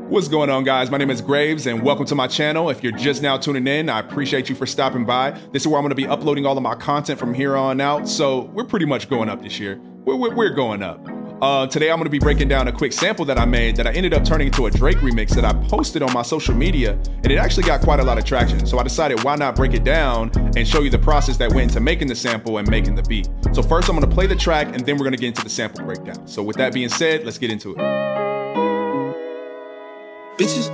What's going on, guys? My name is Graves and welcome to my channel. If you're just now tuning in, I appreciate you for stopping by. This is where I'm going to be uploading all of my content from here on out. So we're pretty much going up this year. We're going up. Today I'm going to be breaking down a quick sample that I made that I ended up turning into a Drake remix that I posted on my social media, and it actually got quite a lot of traction. So I decided why not break it down and show you the process that went into making the sample and making the beat. So first I'm going to play the track and then we're going to get into the sample breakdown. So with that being said, let's get into it. Bitches.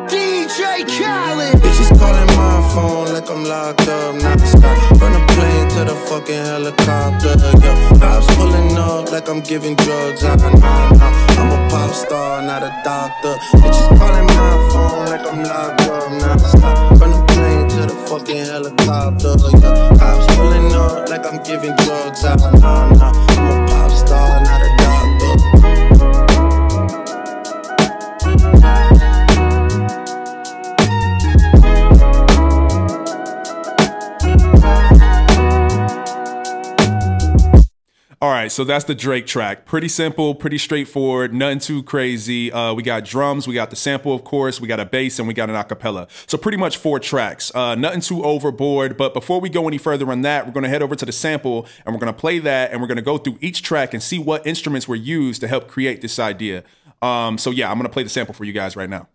DJ Khaled. Bitches calling my phone like I'm locked up. Not the stop. From the plane to the fucking helicopter. Yo, cops pulling up like I'm giving drugs. I'm a pop star, not a doctor. Bitches calling my phone like I'm locked up. Not the stop. From the plane to the fucking helicopter. Yo, cops pulling up like I'm giving drugs. I'm a pop star, not a doctor. All right, so that's the Drake track. Pretty simple, pretty straightforward, nothing too crazy. We got drums, we got the sample, of course, we got a bass, and we got an acapella. So pretty much 4 tracks. Nothing too overboard, but before we go any further on that, we're gonna head over to the sample and we're gonna play that and we're gonna go through each track and see what instruments were used to help create this idea. So yeah, I'm gonna play the sample for you guys right now.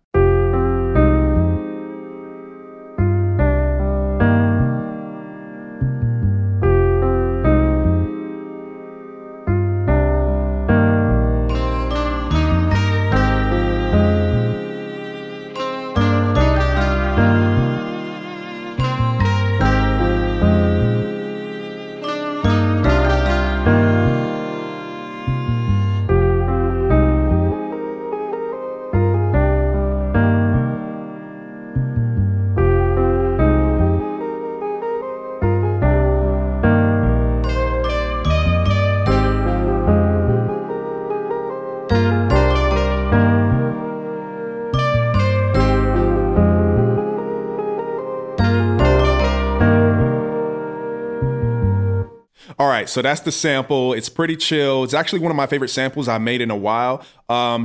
All right, so that's the sample. It's pretty chill. It's actually one of my favorite samples I made in a while,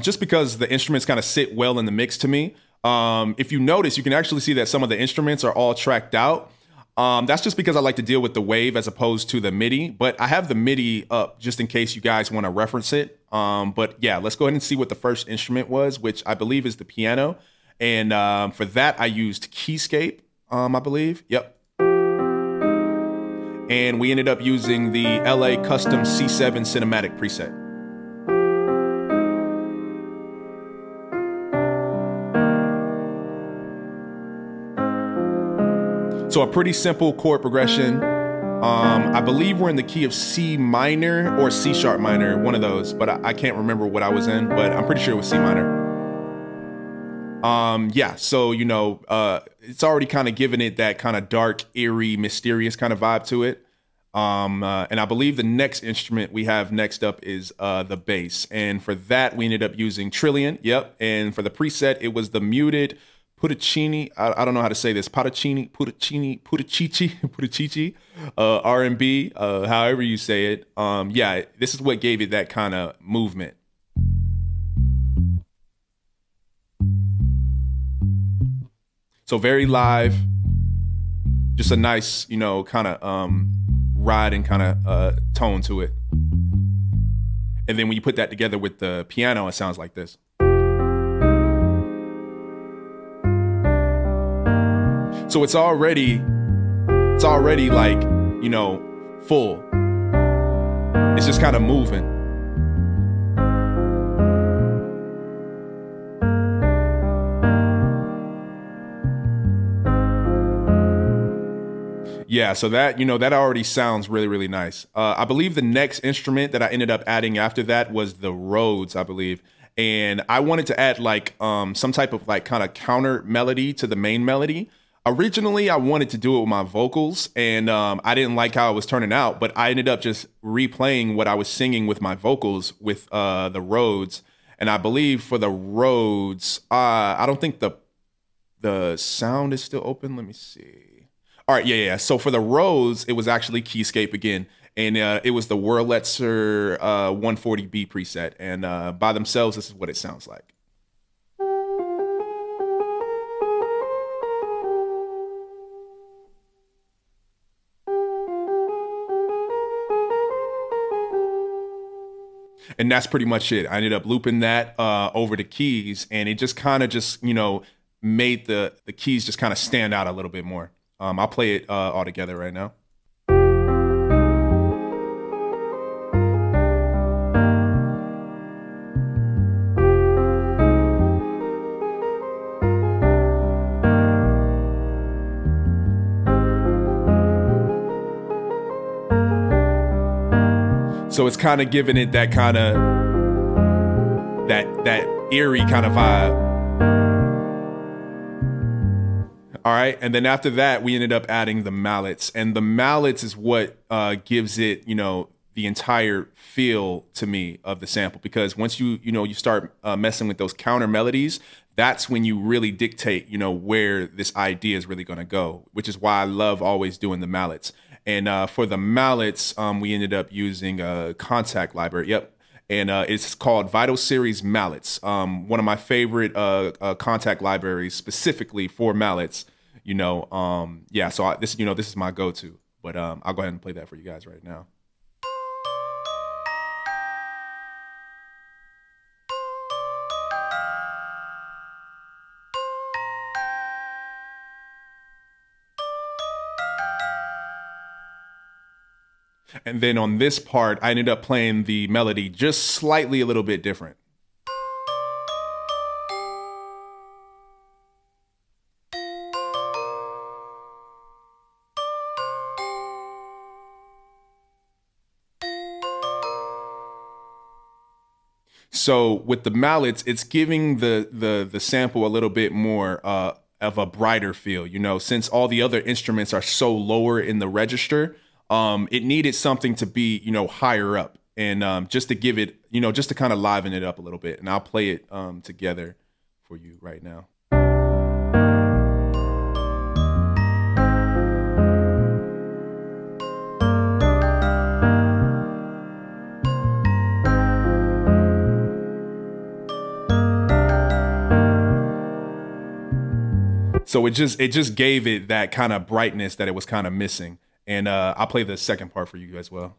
just because the instruments kind of sit well in the mix to me. If you notice, you can actually see that some of the instruments are all tracked out. That's just because I like to deal with the wave as opposed to the MIDI, but I have the MIDI up just in case you guys want to reference it. But yeah, let's go ahead and see what the first instrument was, which I believe is the piano. And for that, I used Keyscape, I believe. Yep. And we ended up using the LA Custom C7 Cinematic preset. So a pretty simple chord progression. I believe we're in the key of C minor or C sharp minor, one of those, but I can't remember what I was in, but I'm pretty sure it was C minor. Yeah, so, you know, it's already kind of given it that kind of dark, eerie, mysterious kind of vibe to it. And I believe the next instrument we have next up is the bass. And for that, we ended up using Trillion. Yep. And for the preset, it was the muted Putaccini. I don't know how to say this. Putaccini, R&B, however you say it. Yeah, this is what gave it that kind of movement. So very live, just a nice, you know, kind of ride and kind of tone to it. And then when you put that together with the piano, it sounds like this. So it's already like, you know, full. It's just kind of moving. Yeah, so that, you know, that already sounds really, really nice. I believe the next instrument that I ended up adding after that was the Rhodes, I believe. And I wanted to add like some type of like kind of counter melody to the main melody. Originally, I wanted to do it with my vocals, and I didn't like how it was turning out, but I ended up just replaying what I was singing with my vocals with the Rhodes. And I believe for the Rhodes, I don't think the sound is still open. Let me see. All right, yeah. So for the Rhodes, it was actually Keyscape again. And it was the Wurlitzer 140B preset. And by themselves, this is what it sounds like. And that's pretty much it. I ended up looping that over the keys, and it just kind of just, you know, made the keys just kind of stand out a little bit more. I'll play it all together right now. So it's kind of giving it that kind of that eerie kind of vibe. All right, and then after that, we ended up adding the mallets, and the mallets is what gives it, you know, the entire feel to me of the sample. Because once you start messing with those counter melodies, that's when you really dictate, you know, where this idea is really going to go. Which is why I love always doing the mallets. And for the mallets, we ended up using a Kontakt library. Yep. And it's called Vital Series Mallets. One of my favorite Kontakt libraries specifically for mallets. You know, yeah, so this is my go-to. But I'll go ahead and play that for you guys right now. And then on this part, I ended up playing the melody just slightly a little bit different. So with the mallets, it's giving the sample a little bit more of a brighter feel, you know, since all the other instruments are so lower in the register. It needed something to be, you know, higher up, and just to give it, you know, just to kind of liven it up a little bit. And I'll play it together for you right now. So it just gave it that kind of brightness that it was kind of missing. And I'll play the second part for you as well.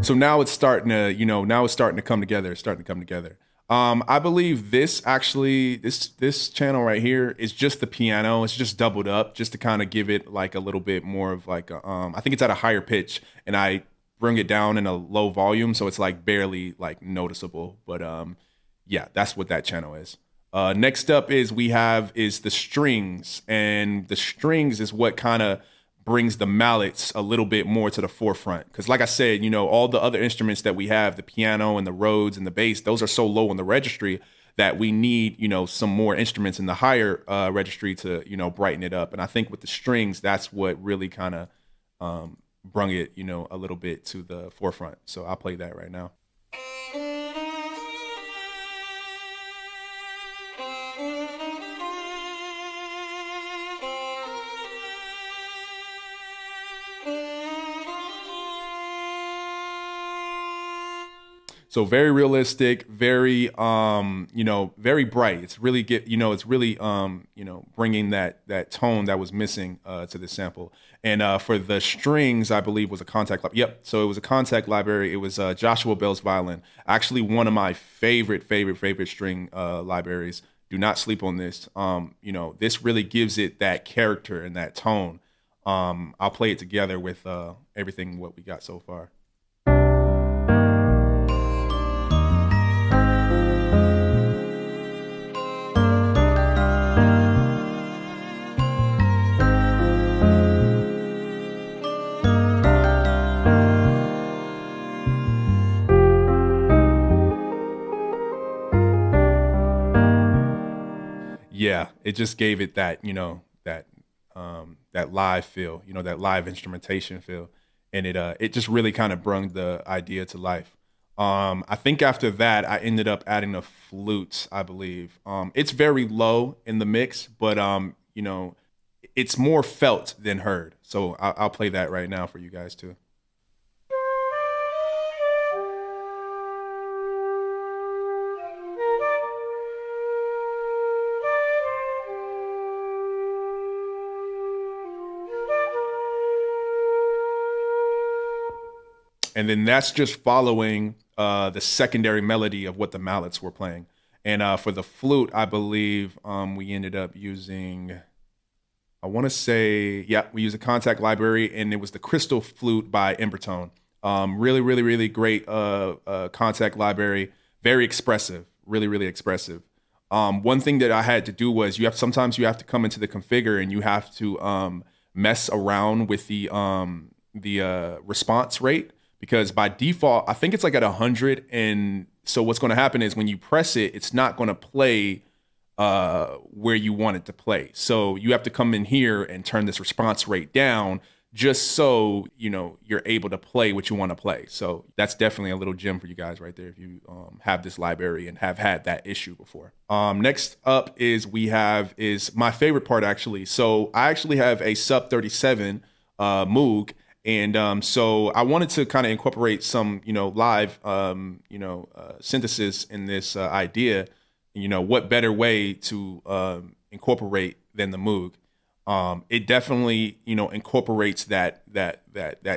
So now it's starting to, you know, now it's starting to come together. It's starting to come together. I believe this actually, this channel right here is just the piano. It's just doubled up just to kind of give it like a little bit more of like, I think it's at a higher pitch, and I bring it down in a low volume. So it's like barely like noticeable, but yeah, that's what that channel is. Next up is the strings, and the strings is what kind of brings the mallets a little bit more to the forefront. Because like I said, you know, all the other instruments that we have, the piano and the Rhodes and the bass, those are so low in the registry that we need, you know, some more instruments in the higher registry to, you know, brighten it up. And I think with the strings, that's what really kind of brung it, you know, a little bit to the forefront. So I'll play that right now. So very realistic, very you know, very bright. It's really it's really you know, bringing that tone that was missing to this sample. And for the strings, I believe was a Kontakt. Yep. So it was a Kontakt library. It was Joshua Bell's violin. Actually, one of my favorite string libraries. Do not sleep on this. You know, this really gives it that character and that tone. I'll play it together with everything what we got so far. Yeah, it just gave it that, you know, that live feel, you know, that live instrumentation feel, and it just really kind of brought the idea to life. I think after that, I ended up adding a flute, I believe. It's very low in the mix, but you know, it's more felt than heard. So I'll play that right now for you guys too. And then that's just following the secondary melody of what the mallets were playing. And for the flute, I believe we ended up using, I want to say, yeah, we used a Kontakt library, and it was the Crystal Flute by Embertone. Really, really, really great Kontakt library. Very expressive, really, really expressive. One thing that I had to do was sometimes you have to come into the configure and you have to mess around with the response rate, because by default, I think it's like at 100. And so what's going to happen is when you press it, it's not going to play where you want it to play. So you have to come in here and turn this response rate down just so, you know, you're able to play what you want to play. So that's definitely a little gem for you guys right there if you have this library and have had that issue before. Next up is my favorite part, actually. So I actually have a Sub 37 Moog. And so I wanted to kind of incorporate some, you know, live, synthesis in this idea. You know, what better way to incorporate than the Moog? It definitely, you know, incorporates that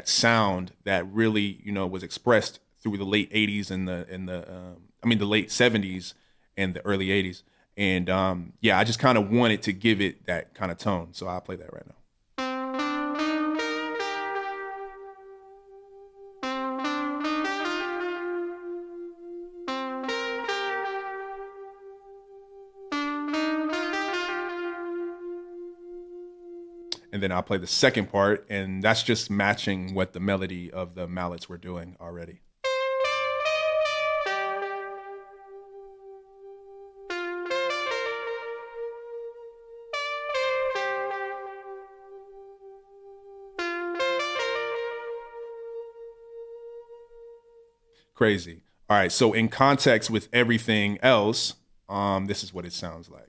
sound that really, you know, was expressed through the late 80s and the late 70s and the early 80s. And yeah, I just kind of wanted to give it that kind of tone. So I'll play that right now. And then I'll play the second part, and that's just matching what the melody of the mallets were doing already. Crazy. All right, so in context with everything else, this is what it sounds like.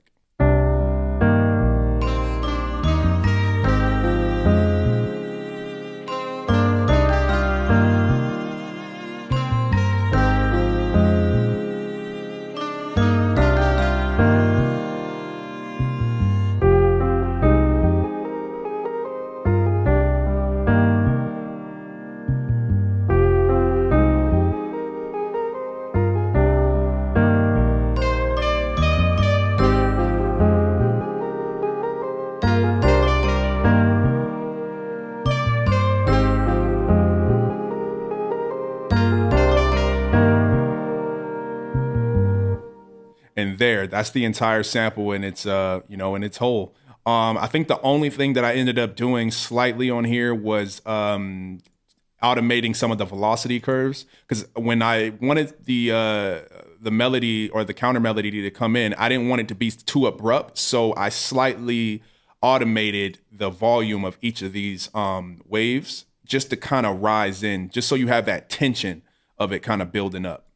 And that's the entire sample in its, in its whole. I think the only thing that I ended up doing slightly on here was automating some of the velocity curves, because when I wanted the melody or the counter melody to come in, I didn't want it to be too abrupt, so I slightly automated the volume of each of these waves just to kind of rise in, just so you have that tension of it kind of building up.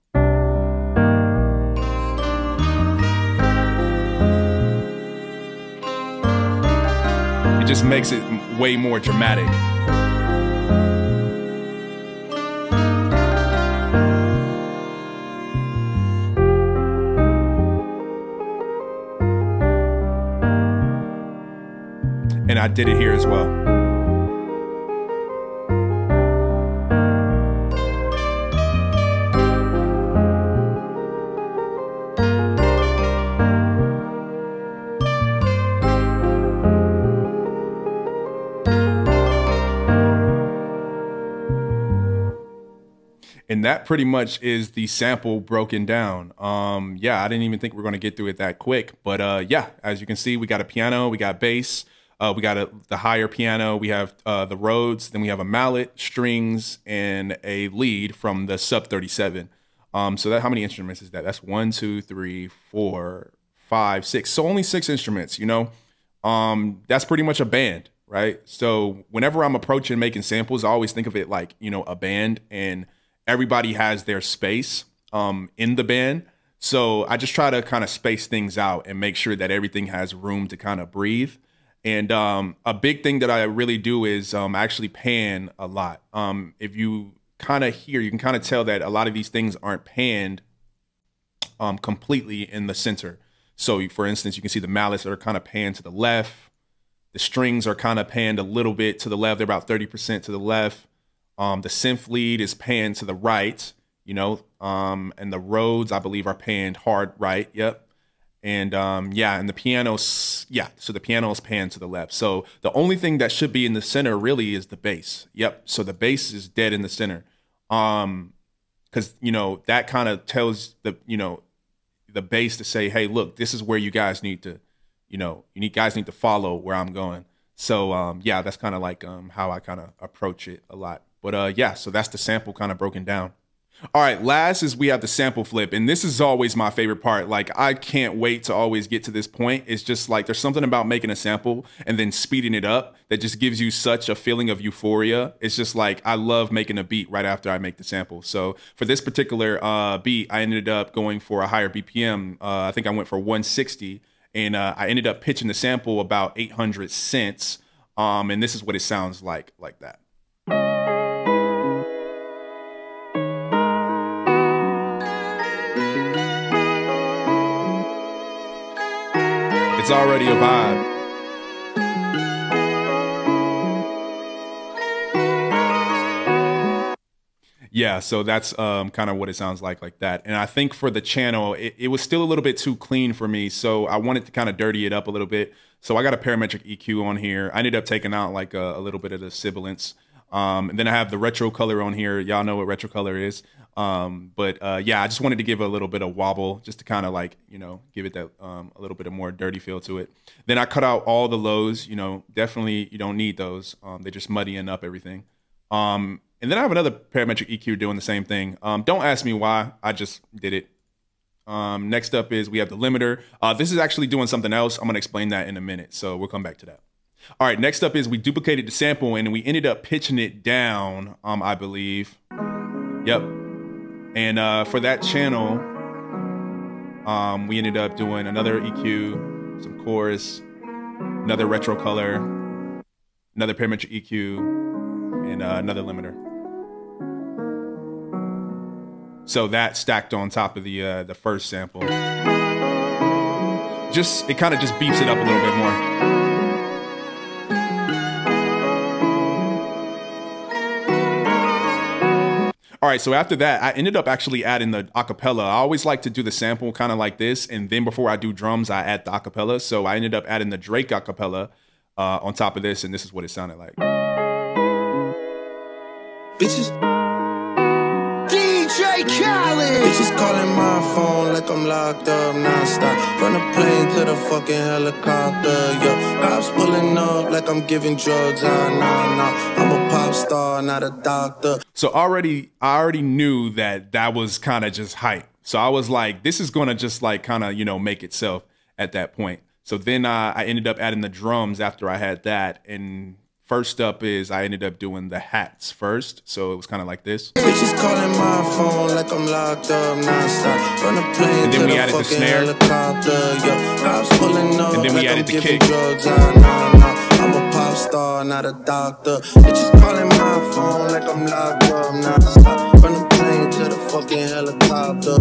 It just makes it way more dramatic. And I did it here as well. And that pretty much is the sample broken down. Yeah, I didn't even think we were going to get through it that quick. But yeah, as you can see, we got a piano, we got bass, we got the higher piano, we have the Rhodes, then we have a mallet, strings, and a lead from the Sub 37. So how many instruments is that? That's 1, 2, 3, 4, 5, 6. So only 6 instruments, you know? That's pretty much a band, right? So whenever I'm approaching making samples, I always think of it like, you know, a band, and everybody has their space in the band. So I just try to kind of space things out and make sure that everything has room to kind of breathe. And a big thing that I really do is actually pan a lot. If you kind of hear, you can kind of tell that a lot of these things aren't panned completely in the center. So for instance, you can see the mallets that are kind of panned to the left. The strings are kind of panned a little bit to the left. They're about 30% to the left. The synth lead is panned to the right, you know, and the Rhodes, I believe, are panned hard right. Yep. And yeah, and the piano's, yeah, so the piano is panned to the left. So the only thing that should be in the center really is the bass. Yep. So the bass is dead in the center. Because, you know, that kind of tells the, you know, the bass to say, hey, look, this is where you guys need to, you know, guys need to follow where I'm going. So yeah, that's kind of like how I kind of approach it a lot. But yeah, so that's the sample kind of broken down. All right, last is we have the sample flip, and this is always my favorite part. Like, I can't wait to always get to this point. It's just like there's something about making a sample and then speeding it up that just gives you such a feeling of euphoria. It's just like I love making a beat right after I make the sample. So for this particular beat, I ended up going for a higher BPM. I think I went for 160, and I ended up pitching the sample about 800 cents. And this is what it sounds like that. It's already a vibe. Yeah, so that's kind of what it sounds like that. And I think for the channel, it was still a little bit too clean for me, so I wanted to kind of dirty it up a little bit. So I got a parametric EQ on here. I ended up taking out like a little bit of the sibilance. And then I have the retro color on here. Y'all know what retro color is. But yeah, I just wanted to give a little bit of wobble just to kind of like, you know, give it that a little bit of more dirty feel to it. Then I cut out all the lows, you know, definitely you don't need those. They're just muddying up everything. And then I have another parametric EQ doing the same thing. Don't ask me why, I just did it. Next up is we have the limiter. This is actually doing something else. I'm gonna explain that in a minute, so we'll come back to that. All right, next up is we duplicated the sample and we ended up pitching it down, I believe. Yep. And for that channel, we ended up doing another EQ, some chorus, another retro color, another parametric EQ, and another limiter. So that stacked on top of the first sample. It kind of just beeps it up a little bit more. All right, so after that, I ended up actually adding the acapella. I always like to do the sample kind of like this, and then before I do drums, I add the acapella. So I ended up adding the Drake acapella on top of this, and this is what it sounded like. Bitches. DJ Khaled. Bitches calling my phone like I'm locked up nonstop. From the plane to the fucking helicopter, yo. Cops pulling up like I'm giving drugs. Nah. I'm a pop star, not a doctor. So I already knew that was kind of just hype. So I was like, this is gonna just like kind of, you know, make itself at that point. So then I ended up adding the drums after I had that, and first up is I ended up doing the hats first, so it was kind of like this. Bitches calling my phone like I'm locked up nonstop. From the plane and then we added the snare. And then we added the kick. I'm a pop star, not a doctor. Bitches calling my phone like I'm locked up nonstop. From the plane to the fucking helicopter.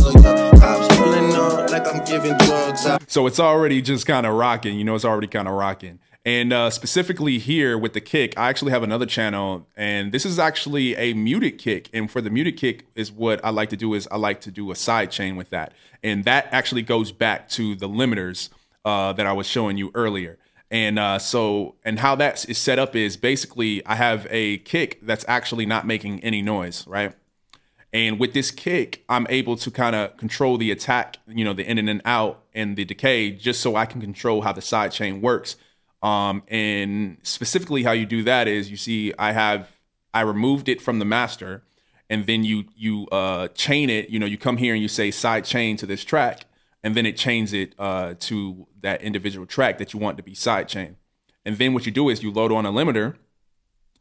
Cops pulling up like I'm giving drugs out. So it's already just kind of rocking, you know, it's already kind of rocking. And specifically here with the kick, I actually have another channel, and this is actually a muted kick. And for the muted kick is what I like to do is I like to do a side chain with that. And that actually goes back to the limiters that I was showing you earlier. And and how that is set up is basically I have a kick that's actually not making any noise, right? And with this kick, I'm able to kind of control the attack, you know, the in and out and the decay, just so I can control how the side chain works. And specifically how you do that is you see I removed it from the master, and then you chain it, you know, you come here and you say side chain to this track, and then it chains it to that individual track that you want to be side chain. And then what you do is you load on a limiter,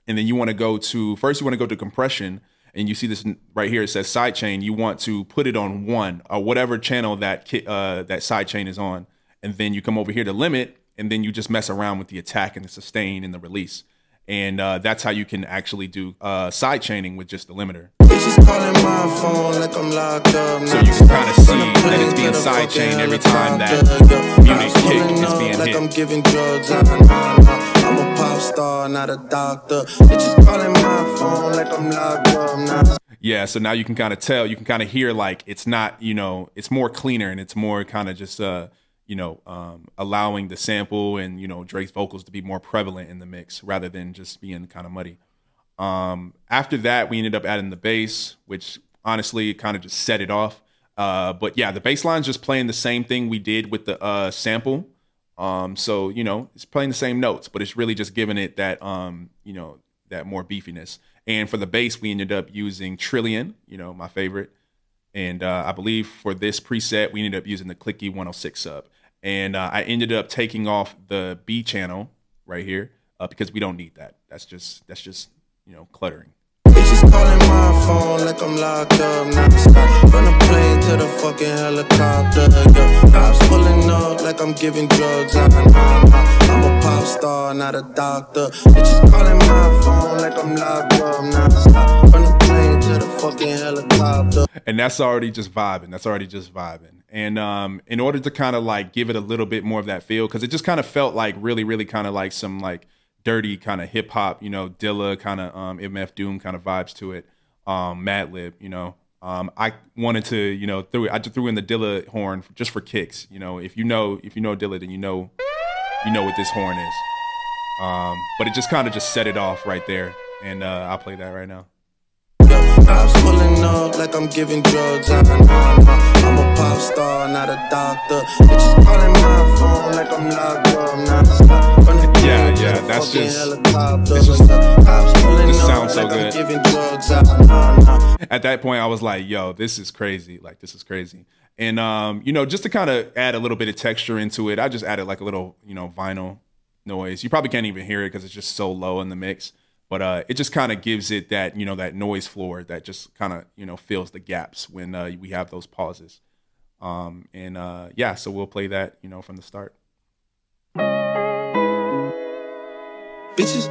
and then you want to go to, first you want to go to compression, and you see this right here, it says side chain. You want to put it on 1 or whatever channel that that side chain is on. And then you come over here to limit, and then you just mess around with the attack and the sustain and the release. And that's how you can actually do side chaining with just the limiter. Like so you can kind of see that it's being side chained every time that muted kick is being hit. I'm a pop pop star, not a doctor. Bitches calling my phone like I'm locked up now. Yeah, so now you can kind of tell, you can kind of hear like it's not, you know, it's more cleaner and it's more kind of just, you know, allowing the sample and, you know, Drake's vocals to be more prevalent in the mix rather than just being kind of muddy. After that, we ended up adding the bass, which honestly kind of just set it off. But yeah, the bass line's just playing the same thing we did with the sample. So, you know, it's playing the same notes, but it's really just giving it that, you know, that more beefiness. And for the bass, we ended up using Trillion, you know, my favorite. And I believe for this preset, we ended up using the Clicky 106 sub. And I ended up taking off the B channel right here because we don't need that. That's just you know, cluttering. Bitches calling my phone like I'm locked up non-stop. From the plane to the fucking helicopter, yeah. Cops pulling up like I'm giving drugs. I'm a pop star, not a doctor. Bitches calling my phone like I'm locked up non-stop. From the plane to the fucking helicopter. And that's already just vibing. That's already just vibing. And in order to kind of like give it a little bit more of that feel, because it just kind of felt like really kind of like some like dirty kind of hip hop, you know, Dilla kind of MF Doom kind of vibes to it. Madlib, you know. I wanted to, you know, I just threw in the Dilla horn just for kicks. You know, if you know Dilla, then you know what this horn is. But it just kind of just set it off right there, and I'll play that right now. Cops pulling up like I'm giving drugs. I'm a pop star, not a doctor. Bitches calling my phone like I'm locked up non-stop. Yeah, that's just, this sounds so good. At that point, I was like, yo, this is crazy. Like, this is crazy. And, you know, just to kind of add a little bit of texture into it, I just added like a little, you know, vinyl noise. You probably can't even hear it because it's just so low in the mix. But it just kind of gives it that, you know, that noise floor that just kind of, you know, fills the gaps when we have those pauses. Yeah, so we'll play that, you know, from the start. Bitches.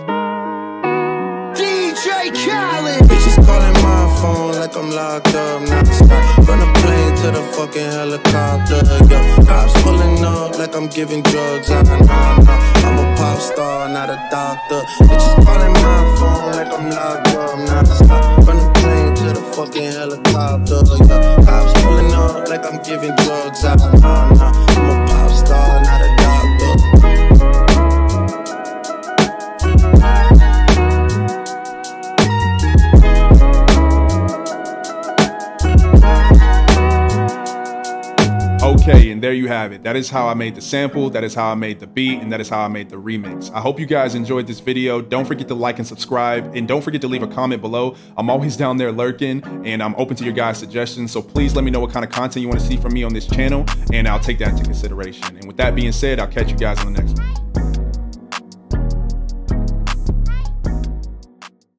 DJ Khaled. Bitches calling my phone like I'm locked up non-stop. From the plane to the fucking helicopter, yeah. Cops pulling up like I'm giving drugs. I'm a pop star, not a doctor. Bitches calling my phone like I'm locked up non-stop. From the plane to the fucking helicopter, yeah. Cops pulling up like I'm giving drugs. I'm a pop star, not a doctor. Okay, and there you have it. That is how I made the sample, that is how I made the beat, and that is how I made the remix. I hope you guys enjoyed this video. Don't forget to like and subscribe, and don't forget to leave a comment below. I'm always down there lurking, and I'm open to your guys' suggestions, so please let me know what kind of content you want to see from me on this channel, and I'll take that into consideration. And with that being said, I'll catch you guys on the next one.